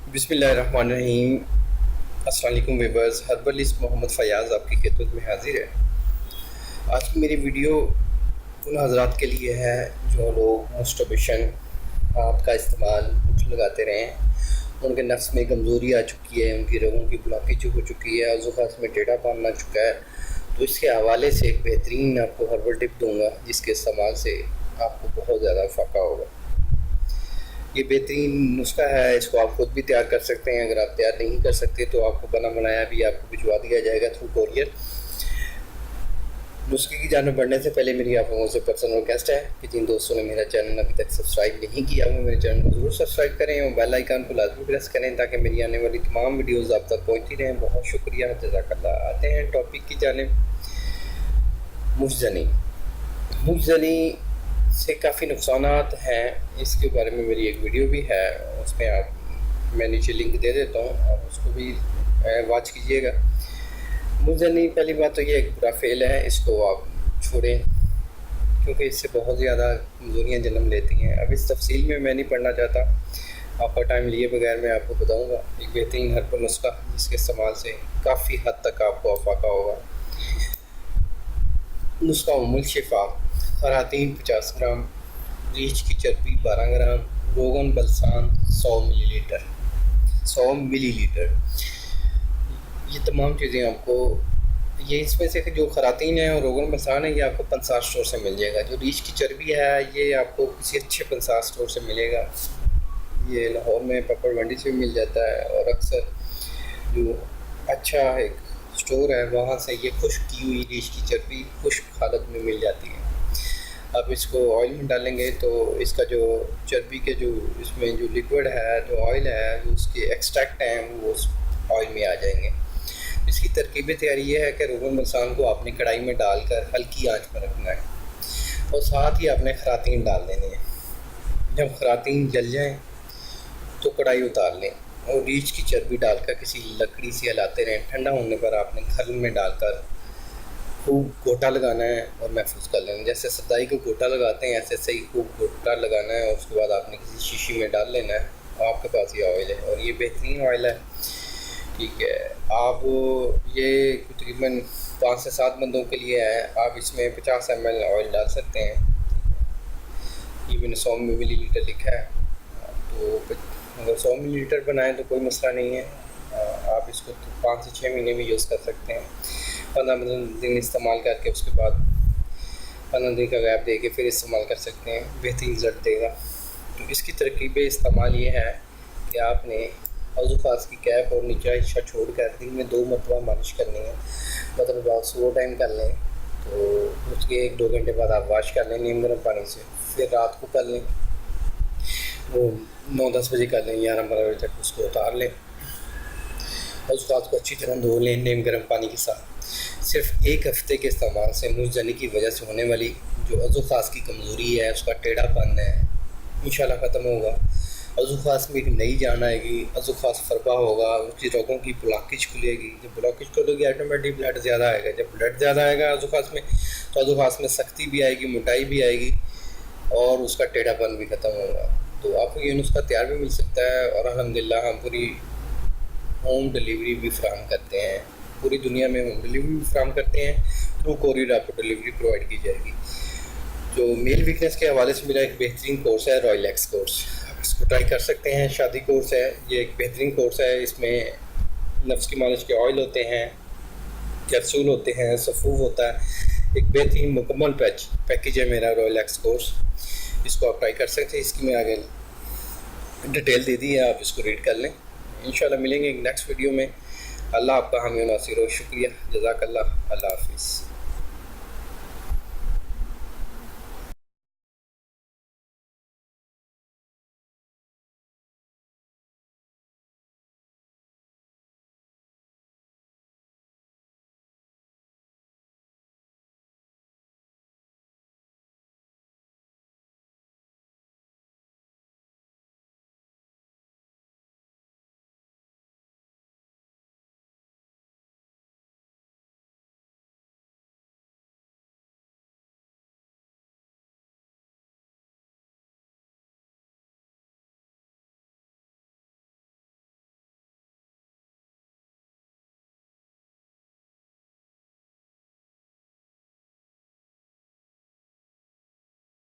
बिस्मिल्लाहिर्रहमानिर्रहीम। अस्सलाम वालेकुम व्यूअर्स, हर्बलिस्ट मोहम्मद फ़याज़ आपकी खिदमत में हाज़िर है। आज की मेरी वीडियो उन हज़रात के लिए है जो लोग मास्टरबेशन हाथ का इस्तेमाल लगाते रहे हैं, उनके नफ्स में कमज़ोरी आ चुकी है, उनकी रगों की ब्लॉकेज हो चुकी है, अज़ुखास में टेढ़ापन आ चुका है। तो इसके हवाले से एक बेहतरीन आपको हर्बल टिप दूँगा जिसके इस्तेमाल से आपको बहुत ज़्यादा फ़ायदा होगा। ये बेहतरीन नुस्खा है, इसको आप खुद भी तैयार कर सकते हैं। अगर आप तैयार नहीं कर सकते तो आपको बना बनाया भी आपको भिजवा दिया जाएगा थ्रू कोरियर। नुस्खे की जानब बढ़ने से पहले मेरी आप लोगों से पर्सनल रिक्वेस्ट है कि जिन दोस्तों ने मेरा चैनल अभी तक सब्सक्राइब नहीं किया वो मेरे चैनल को ज़रूर सब्सक्राइब करें और बेल आइकन को लाजमी प्रेस करें ताकि मेरी आने वाली तमाम वीडियोज़ आप तक पहुँचती रहें। बहुत शुक्रिया, जज़ाकल्लाह। आते हैं टॉपिक की जानिब। मुफ्ज़नी से काफ़ी नुकसानात हैं, इसके बारे में मेरी एक वीडियो भी है, उसमें आप मैं नीचे लिंक दे देता हूँ, आप उसको भी वॉच कीजिएगा। मुफ्ज़नी पहली बात तो ये एक बुरा फेल है, इसको आप छोड़ें क्योंकि इससे बहुत ज़्यादा कमज़ोरियाँ जन्म लेती हैं। अब इस तफसील में मैं नहीं पढ़ना चाहता, आपका टाइम लिए बगैर मैं आपको बताऊँगा एक बेहतरीन हर्बल नुस्खा जिसके इस्तेमाल से काफ़ी हद तक आपको अफाका होगा। नुस्खा उम्मुल शिफा। खरातीन 50 ग्राम, रीछ की चर्बी 12 ग्राम, रोगन बलसान 100 मिलीलीटर। ये तमाम चीज़ें आपको ये इसमें से जो खरातीन है और रोगन बलसान है ये आपको पंसार स्टोर से मिल जाएगा। जो रीछ की चर्बी है ये आपको किसी अच्छे पंसार स्टोर से मिलेगा। ये लाहौर में पपड़ मंडी से भी मिल जाता है और अक्सर जो अच्छा एक स्टोर है वहाँ से ये खुश्क की हुई रीछ की चर्बी खुश्क हालत में मिल जाती है। अब इसको ऑयल में डालेंगे तो इसका जो चर्बी के जो इसमें जो लिक्विड है, जो ऑयल है, जो उसके एक्सट्रैक्ट हैं वो उस ऑयल में आ जाएंगे। इसकी तरकीब तैयारी ये है कि रोगन बलसान को आपने कढ़ाई में डालकर हल्की आंच पर रखना है और साथ ही आपने खरातीन डाल देने हैं। जब खरातीन जल जाएँ तो कढ़ाई उतार लें और रीछ की चर्बी डालकर किसी लकड़ी से हिलाते रहें। ठंडा होने पर आपने खल में डालकर खूब गोटा लगाना है और महफूज कर लेना। जैसे सदाई को गोटा लगाते हैं ऐसे सही खूब गोटा लगाना है और उसके बाद आपने किसी शीशी में डाल लेना है। आपके पास ये ऑयल है और ये बेहतरीन ऑयल है, ठीक है। आप ये तकरीबन 5 से 7 बंदों के लिए है। आप इसमें 50 ml ऑयल डाल सकते हैं। ये मैंने 100 मिलीलीटर लिखा है, तो अगर 100 मिलीलीटर बनाएं तो कोई मसला नहीं है। आप इसको 5 से 6 महीने में यूज़ कर सकते हैं। 15 दिन इस्तेमाल करके उसके बाद 15 दिन का गैप दे के फिर इस्तेमाल कर सकते हैं, बेहतरीन रिज़ल्ट देगा। तो इसकी तरकीब इस्तेमाल ये है कि आपने अज़ुखास की कैप और नीचा हिस्सा छोड़कर दिन में 2 मरतबा मालिश करनी है। मतलब आप सुबह टाइम कर लें तो उसके 1-2 घंटे बाद आप वॉश कर लें नीम गर्म पानी से, फिर रात को कर लें, वो 9-10 बजे कर लें, 11-12 बजे तक उसको उतार लें और उस रात को अच्छी तरह धो लें नीम गर्म पानी के साथ। सिर्फ 1 हफ़्ते के इस्तेमाल से मुफ्ज़नी की वजह से होने वाली जो अज़ुखास की कमज़ोरी है, उसका टेढ़ापन है, इंशाल्लाह ख़त्म होगा। अज़ुखास में एक नई जान आएगी, अज़ुखास फरबा होगा, उसकी रगों की ब्लॉकेज खुलेगी। जब ब्लॉकेज खुलेगी ऑटोमेटिक ब्लड ज़्यादा आएगा। जब ब्लड ज़्यादा आएगा अज़ुखास में तो अज़ुखास में सख्ती भी आएगी, मोटाई भी आएगी और उसका टेढ़ापन भी ख़त्म होगा। तो आपको ये नुस्खा तैयार भी मिल सकता है और अल्हम्दुलिल्लाह हम पूरी होम डिलीवरी भी फ़राहम करते हैं। पूरी दुनिया में होम डिलीवरी भी फ़राहम करते हैं, थ्रू कोरियर आपको डिलीवरी प्रोवाइड की जाएगी। जो मेल वीकनेस के हवाले से मेरा एक बेहतरीन कोर्स है रॉयल एक्स कोर्स, आप इसको ट्राई कर सकते हैं। शादी कोर्स है, ये एक बेहतरीन कोर्स है। इसमें नफ्स की मालिश के ऑयल होते हैं, कैप्सूल होते हैं, सफ़ूफ होता है। एक बेहतरीन मुकम्मल पैकेज है मेरा रॉयल एक्स कोर्स, इसको आप ट्राई कर सकते हैं। इसकी मैं आगे डिटेल दे दी है, आप इसको रीड कर लें। इंशाल्लाह मिलेंगे एक नेक्स्ट वीडियो में। अल्लाह आपका हामी नासिर हो। शुक्रिया, जज़ाकल्लाह। अल्लाह हाफ़िज़।